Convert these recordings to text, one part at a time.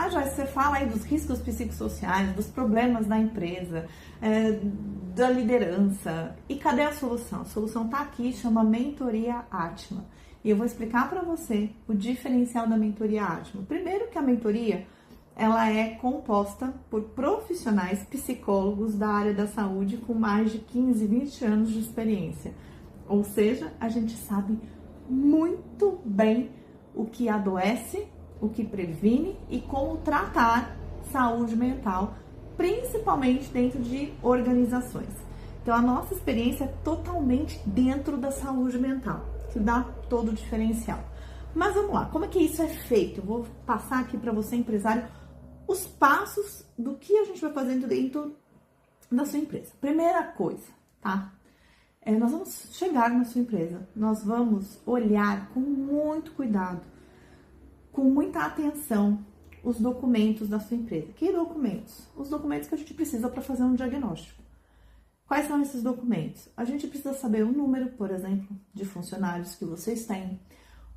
Ah, Joyce, você fala aí dos riscos psicossociais, dos problemas da empresa, da liderança. E cadê a solução? A solução está aqui, chama Mentoria Atma. E eu vou explicar para você o diferencial da Mentoria Atma. Primeiro que a mentoria, ela é composta por profissionais psicólogos da área da saúde com mais de 15, 20 anos de experiência. Ou seja, a gente sabe muito bem o que adoece, o que previne e como tratar saúde mental, principalmente dentro de organizações. Então, a nossa experiência é totalmente dentro da saúde mental, que dá todo o diferencial. Mas vamos lá, como é que isso é feito? Eu vou passar aqui para você, empresário, os passos do que a gente vai fazendo dentro da sua empresa. Primeira coisa, tá? Nós vamos chegar na sua empresa, nós vamos olhar com muito cuidado, com muita atenção, os documentos da sua empresa. Que documentos? Os documentos que a gente precisa para fazer um diagnóstico. Quais são esses documentos? A gente precisa saber o número, por exemplo, de funcionários que vocês têm,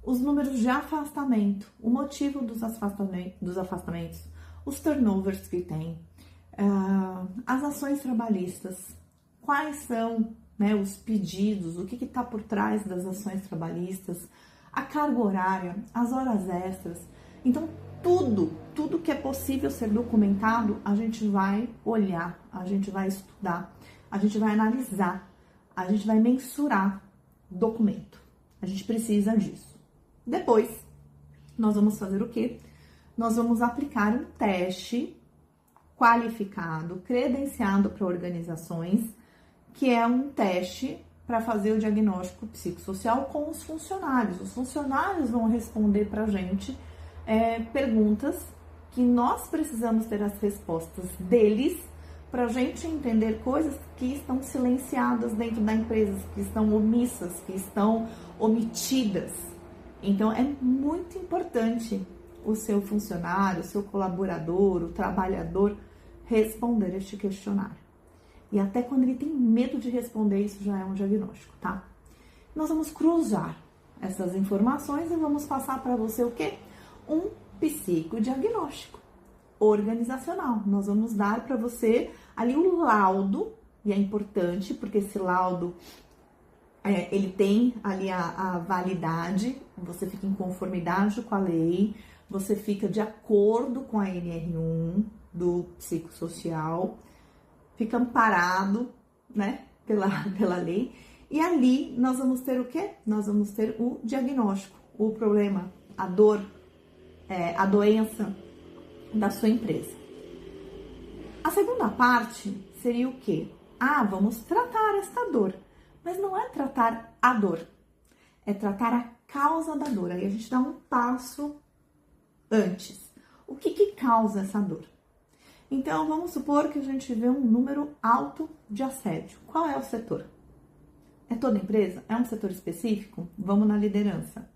os números de afastamento, o motivo dos afastamentos, os turnovers que tem, as ações trabalhistas, quais são, né, os pedidos, o que está por trás das ações trabalhistas, a carga horária, as horas extras. Então, tudo que é possível ser documentado, a gente vai olhar, a gente vai estudar, a gente vai analisar, a gente vai mensurar documento. A gente precisa disso. Depois, nós vamos fazer o quê? Nós vamos aplicar um teste qualificado, credenciado para organizações, que é um teste para fazer o diagnóstico psicossocial com os funcionários. Os funcionários vão responder para a gente perguntas que nós precisamos ter as respostas deles para a gente entender coisas que estão silenciadas dentro da empresa, que estão omissas, que estão omitidas. Então, é muito importante o seu funcionário, o seu colaborador, o trabalhador responder este questionário. E até quando ele tem medo de responder, isso já é um diagnóstico, tá? Nós vamos cruzar essas informações e vamos passar para você o quê? Um psicodiagnóstico organizacional. Nós vamos dar para você ali o laudo, e é importante porque esse laudo, ele tem ali a validade, você fica em conformidade com a lei, você fica de acordo com a NR1 do psicossocial, fica amparado, né, pela lei. E ali nós vamos ter o quê? Nós vamos ter o diagnóstico, o problema, a dor, a doença da sua empresa. A segunda parte seria o quê? Vamos tratar esta dor. Mas não é tratar a dor, é tratar a causa da dor. Aí a gente dá um passo antes. O que causa essa dor? Então, vamos supor que a gente vê um número alto de assédio. Qual é o setor? É toda empresa? É um setor específico? Vamos na liderança.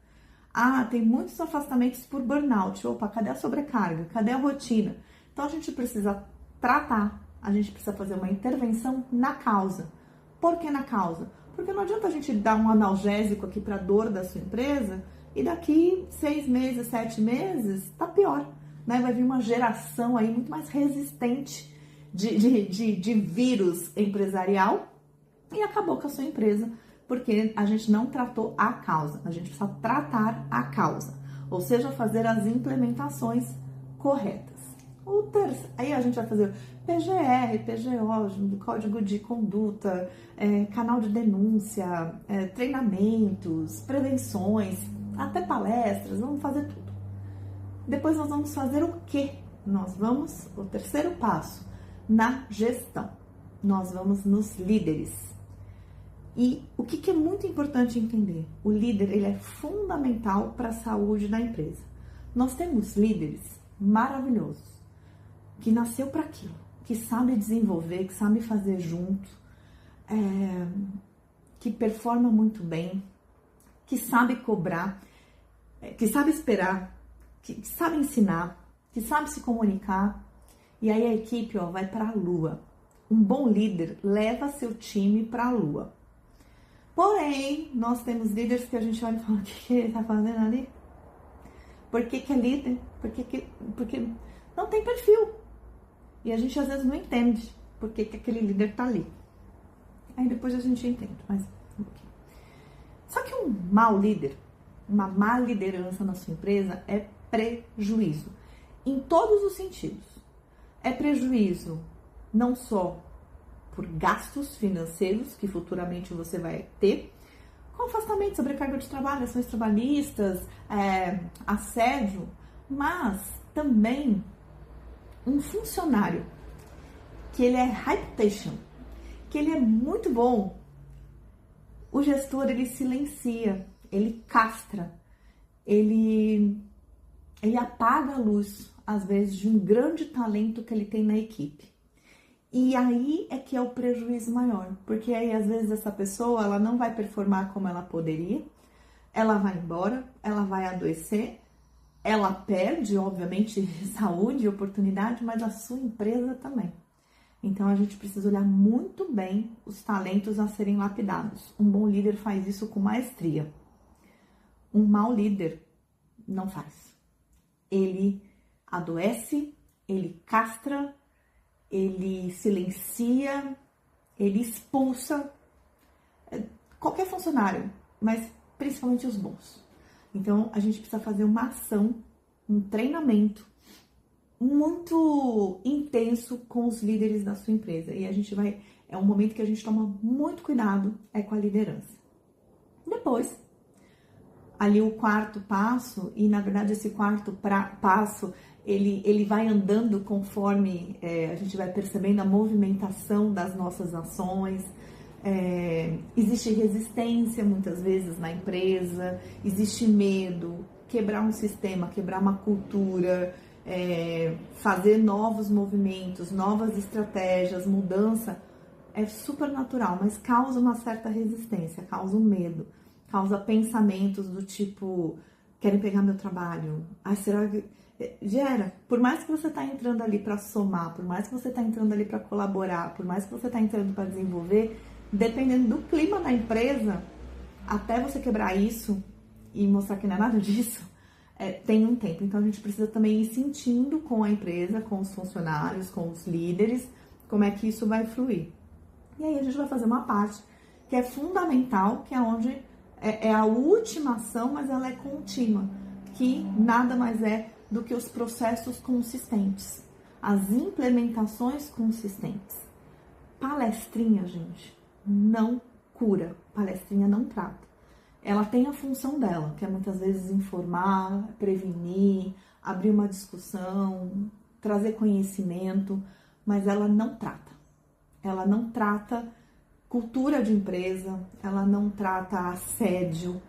Tem muitos afastamentos por burnout. Opa, cadê a sobrecarga? Cadê a rotina? Então, a gente precisa tratar, a gente precisa fazer uma intervenção na causa. Por que na causa? Porque não adianta a gente dar um analgésico aqui para a dor da sua empresa e daqui 6 meses, 7 meses, tá pior. Né? Vai vir uma geração aí muito mais resistente de vírus empresarial e acabou com a sua empresa, porque a gente não tratou a causa, a gente precisa tratar a causa, ou seja, fazer as implementações corretas. Aí a gente vai fazer PGR, PGO, código de conduta, canal de denúncia, treinamentos, prevenções, até palestras, vamos fazer tudo. Depois nós vamos fazer o quê? O terceiro passo, na gestão. Nós vamos nos líderes. E o que é muito importante entender? O líder, ele é fundamental para a saúde da empresa. Nós temos líderes maravilhosos, que nasceu para aquilo, que sabe desenvolver, que sabe fazer junto, que performa muito bem, que sabe cobrar, que sabe esperar, que sabe ensinar, que sabe se comunicar, e aí a equipe vai para a lua. Um bom líder leva seu time para a lua. Porém, nós temos líderes que a gente olha e fala, o que ele está fazendo ali? Por que é líder? Porque não tem perfil. E a gente às vezes não entende por que aquele líder tá ali. Aí depois a gente entende, mas só que um mau líder, uma má liderança na sua empresa é prejuízo, em todos os sentidos. É prejuízo não só por gastos financeiros que futuramente você vai ter, com afastamento, sobrecarga de trabalho, ações trabalhistas, assédio, mas também um funcionário que ele é reputation, que ele é muito bom, o gestor ele silencia, ele castra, ele apaga a luz, às vezes, de um grande talento que ele tem na equipe. E aí é que é o prejuízo maior, porque aí às vezes essa pessoa ela não vai performar como ela poderia, ela vai embora, ela vai adoecer, ela perde, obviamente, saúde e oportunidade, mas a sua empresa também. Então a gente precisa olhar muito bem os talentos a serem lapidados. Um bom líder faz isso com maestria. Um mau líder não faz. Ele adoece, ele castra, ele silencia, ele expulsa qualquer funcionário, mas principalmente os bons. Então a gente precisa fazer uma ação, um treinamento muito intenso com os líderes da sua empresa. E é um momento que a gente toma muito cuidado com a liderança. Depois, ali o quarto passo, e na verdade esse quarto passo, ele vai andando conforme a gente vai percebendo a movimentação das nossas ações. Existe resistência muitas vezes na empresa, existe medo, quebrar um sistema, quebrar uma cultura, fazer novos movimentos, novas estratégias, mudança, é super natural, mas causa uma certa resistência, causa um medo, causa pensamentos do tipo, querem pegar meu trabalho, será que... Gera, por mais que você está entrando ali para somar, por mais que você está entrando ali para colaborar, por mais que você está entrando para desenvolver, dependendo do clima da empresa, até você quebrar isso e mostrar que não é nada disso, tem um tempo. Então a gente precisa também ir sentindo com a empresa, com os funcionários, com os líderes, como é que isso vai fluir. E aí a gente vai fazer uma parte que é fundamental, que é onde é a última ação, mas ela é contínua, que nada mais é do que os processos consistentes, as implementações consistentes. Palestrinha, gente, não cura, palestrinha não trata. Ela tem a função dela, que é muitas vezes informar, prevenir, abrir uma discussão, trazer conhecimento, mas ela não trata. Ela não trata cultura de empresa, ela não trata assédio.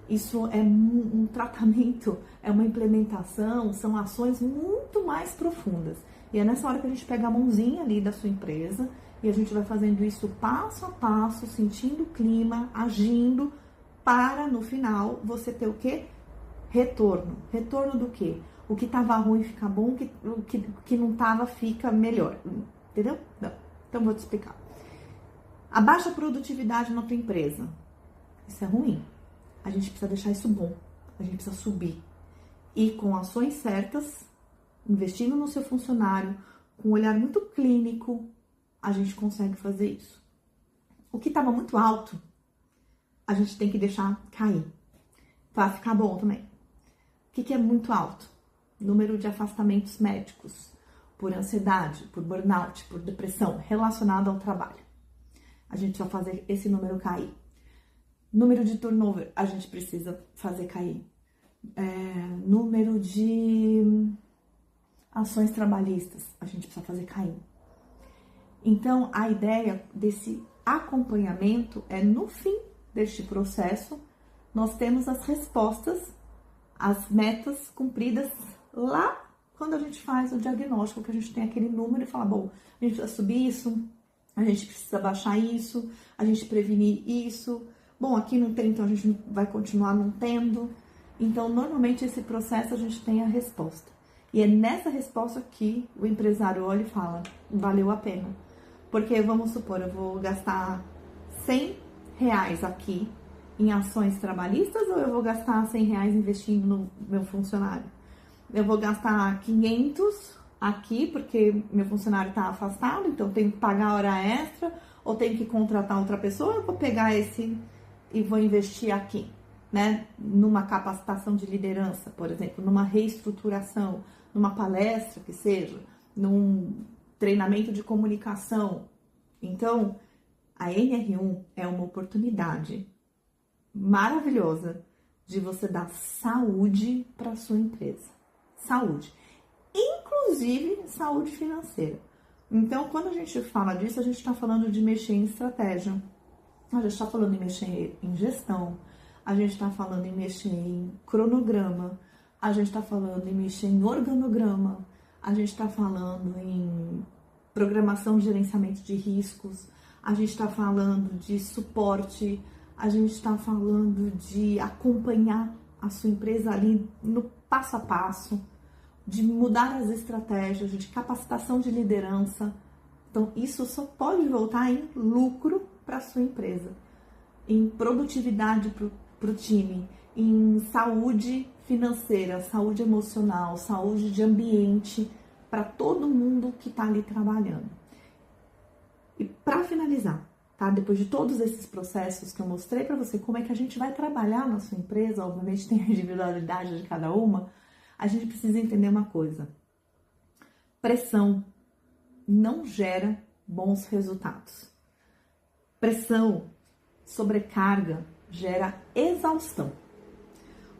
Isso é um tratamento, é uma implementação, são ações muito mais profundas. E é nessa hora que a gente pega a mãozinha ali da sua empresa e a gente vai fazendo isso passo a passo, sentindo o clima, agindo, para no final você ter o quê? Retorno. Retorno do quê? O que estava ruim fica bom, o que não estava fica melhor. Entendeu? Não. Então vou te explicar. A baixa produtividade na tua empresa, isso é ruim. A gente precisa deixar isso bom, a gente precisa subir. E com ações certas, investindo no seu funcionário, com um olhar muito clínico, a gente consegue fazer isso. O que estava muito alto, a gente tem que deixar cair, para ficar bom também. O que é muito alto? Número de afastamentos médicos, por ansiedade, por burnout, por depressão, relacionado ao trabalho. A gente vai fazer esse número cair. Número de turnover, a gente precisa fazer cair. Número de ações trabalhistas, a gente precisa fazer cair. Então, a ideia desse acompanhamento é, no fim deste processo, nós temos as respostas, as metas cumpridas lá quando a gente faz o diagnóstico, que a gente tem aquele número e fala, bom, a gente precisa subir isso, a gente precisa baixar isso, a gente prevenir isso. Bom, aqui não tem, então a gente vai continuar não tendo. Então, normalmente, esse processo a gente tem a resposta. E é nessa resposta que o empresário olha e fala, valeu a pena. Porque, vamos supor, eu vou gastar R$100 aqui em ações trabalhistas ou eu vou gastar R$100 investindo no meu funcionário? eu vou gastar 500 aqui, porque meu funcionário está afastado, então eu tenho que pagar hora extra, ou tenho que contratar outra pessoa, eu vou pegar esse e vou investir aqui, né? Numa capacitação de liderança, por exemplo, numa reestruturação, numa palestra que seja, num treinamento de comunicação. Então, a NR1 é uma oportunidade maravilhosa de você dar saúde para sua empresa. Saúde. Inclusive saúde financeira. Então, quando a gente fala disso, a gente está falando de mexer em estratégia, a gente está falando em mexer em gestão, a gente está falando em mexer em cronograma, a gente está falando em mexer em organograma, a gente está falando em programação de gerenciamento de riscos, a gente está falando de suporte, a gente está falando de acompanhar a sua empresa ali no passo a passo, de mudar as estratégias, de capacitação de liderança. Então, isso só pode voltar em lucro para a sua empresa, em produtividade para o time, em saúde financeira, saúde emocional, saúde de ambiente para todo mundo que está ali trabalhando. E para finalizar, tá? Depois de todos esses processos que eu mostrei para você, como é que a gente vai trabalhar na sua empresa, obviamente tem a individualidade de cada uma, a gente precisa entender uma coisa. Pressão não gera bons resultados. Pressão, sobrecarga, gera exaustão.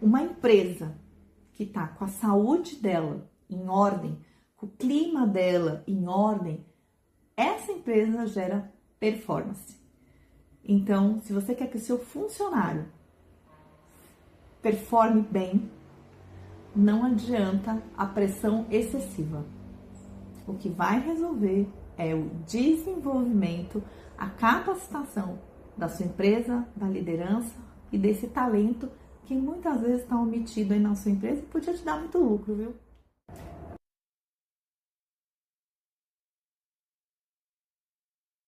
Uma empresa que está com a saúde dela em ordem, com o clima dela em ordem, essa empresa gera performance. Então, se você quer que o seu funcionário performe bem, não adianta a pressão excessiva. O que vai resolver é o desenvolvimento, a capacitação da sua empresa, da liderança e desse talento que muitas vezes está omitido aí na sua empresa e podia te dar muito lucro, viu?